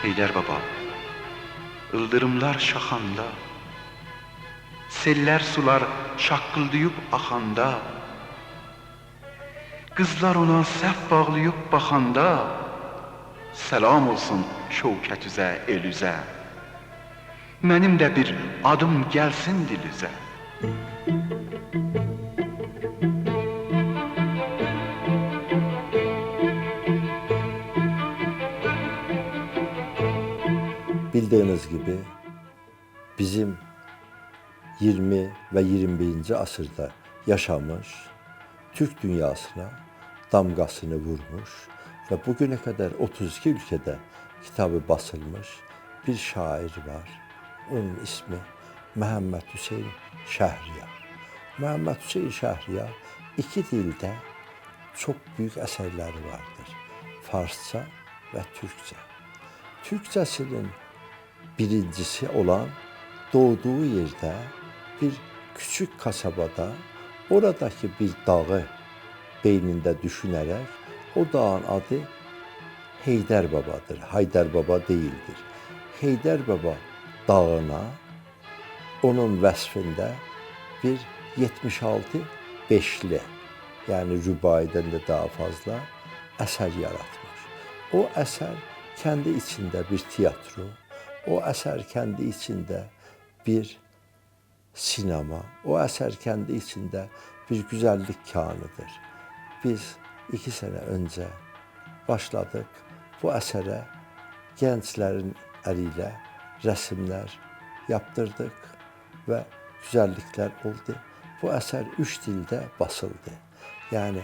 Heydər baba, ıldırımlar şaxanda, seller sular şaqqıldayıb axanda, qızlar ona səhv bağlayıb baxanda, səlam olsun şövkət üzə, el üzə, mənim də bir adım gəlsin dil üzə. Bildiğiniz gibi bizim 20 ve 21. asırda yaşamış, Türk dünyasına damgasını vurmuş ve bugüne kadar 32 ülkede kitabı basılmış bir şair var. Onun ismi Mehmet Hüseyin Şehriyar. Mehmet Hüseyin Şehriyar iki dilde çok büyük eserleri vardır. Farsça ve Türkçe. Türkçesinin birincisi olan doğduğu yerde bir küçük kasabada oradaki bir dağı beyninde düşünerek o dağın adı Heydər Babadır. Haydar Baba değildir. Heydər Baba dağına onun vəsfində bir 76 beşli yani rübaiden de daha fazla eser yaratmış. O eser kendi içinde bir tiyatro, o eser kendi içinde bir sinema, o eser kendi içinde bir güzellik kanıdır. Biz 2 sene önce başladık bu esere gençlerin eliyle resimler yaptırdık ve güzellikler oldu. Bu eser 3 dilde basıldı. Yani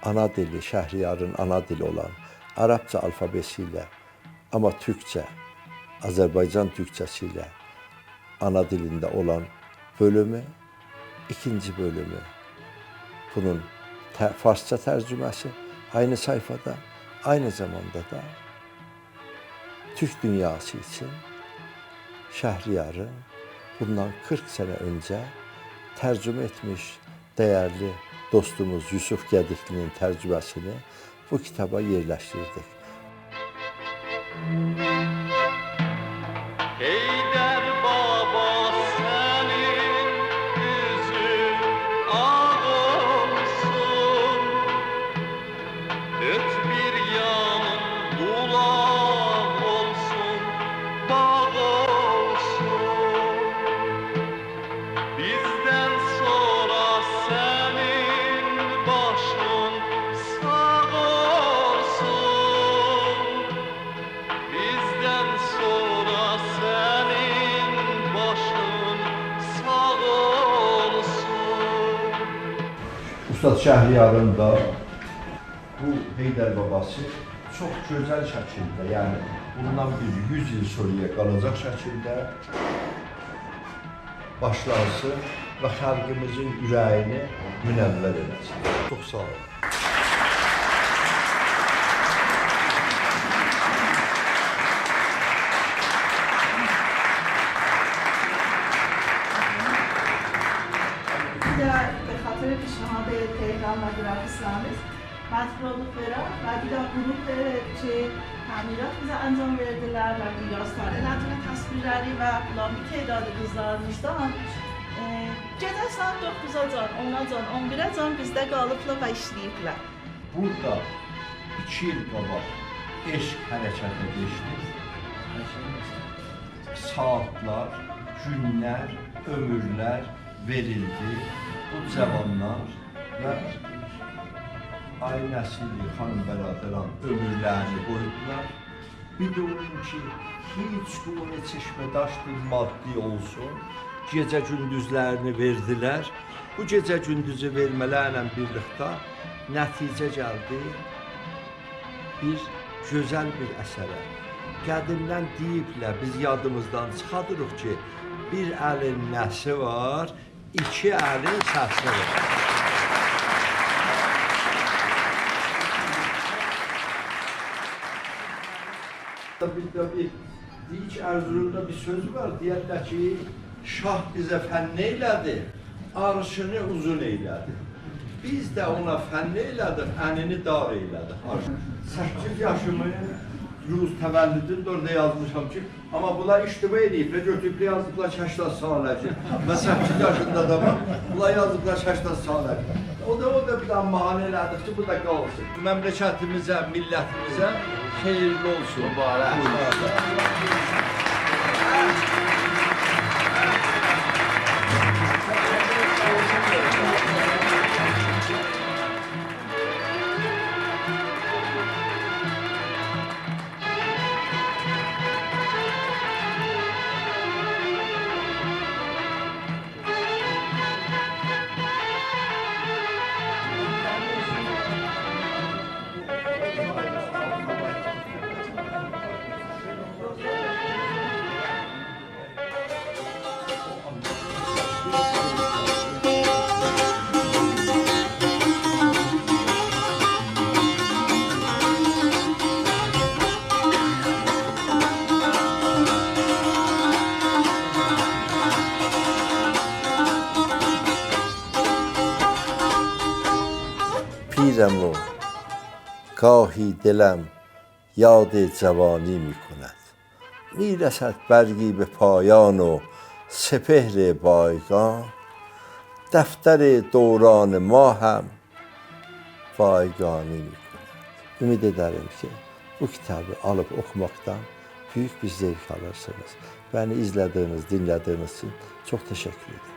ana dili, Şehriyar'ın ana dili olan Arapça alfabesiyle ama Türkçe, Azerbaycan Türkçesiyle ana dilinde olan bölümü, ikinci bölümü, bunun Farsça tercümesi aynı sayfada, aynı zamanda da Türk dünyası için Şehriyar'ın bundan 40 sene önce tercüme etmiş değerli dostumuz Yusuf Gedikli'nin tercümesini bu kitaba yerleştirdik. Heydər baba sənin üzün ağ olsun, dörd bir yanın bulaq olsun, bağ olsun. Bizdən sonra sənin başın sağ olsun. Bizden sonra senin başın sağ olsun. Ustad Şehriyar'ın da bu Heydər babası çok güzel şekilde, yani bundan bir 100 yıl sonraya kalacak şekilde başlansın ve halkımızın yüreğini münevver etsin. Çok sağ olun. به خاطر پیشنهاد تهران و گرافیسلامز مطبوعات فرا و دیگر گروه چه تعمیرات bize انجام verdiler و دیراستانه ندونه تصویرleri ve lami تعداد qızlarımızdan gecə saat 9-a can, 10-a can, 11-ə can bizdə qalıblar və işləyiblər. Burada 2 yıl qabaq eşq hərəkətə geçdi. Saatlar, günlər, ömürlər verildi bu cavanlar və ay nəsilli xanım bəradaran ömürlərini qoydular. Bir də onun ki, hiç qulunu çeşmədaş bir maddi olsun, gecə gündüzlərini verdilər. Bu gecə gündüzü vermələrlə birlikdə nəticə gəldi bir gözəl bir əsərə. Qədimdən deyiblər, biz yadımızdan çıxadırıq ki, bir əlin nəsi var, 2 əlin səsi var. Bir Dik Erzurum'da bir söz var, deyirlər ki, şah bizə fənn eylədi, arşını uzun eylədi. Biz də ona fənn eylədik, ənini dar eylədik. 8 yaşımı Rus təvəllüdünü də orada yazmışam ki, amma bunlar iştiba ediblər, götürüblər yazdıqlar Şəşdad Saləhci. Mən 8 yaşında adamam, bunlar yazdıqlar Şəşdad Saləhci. O da bir daha mahanə elədik ki, bu da qalsın. Məmləkətimizə, millətimizə xeyirli olsun. Mübarək. پیرم و گاهی دلم یاد جوانی می کند می رسد برگی به پایان و سپهر بایگان دفتر دوران ما هم بایگانی mi kund. Ümid ederim ki bu kitabı alıp okumaktan büyük bir zevk alırsınız. Beni izlediğiniz, dinlediğiniz için çok teşekkür ederim.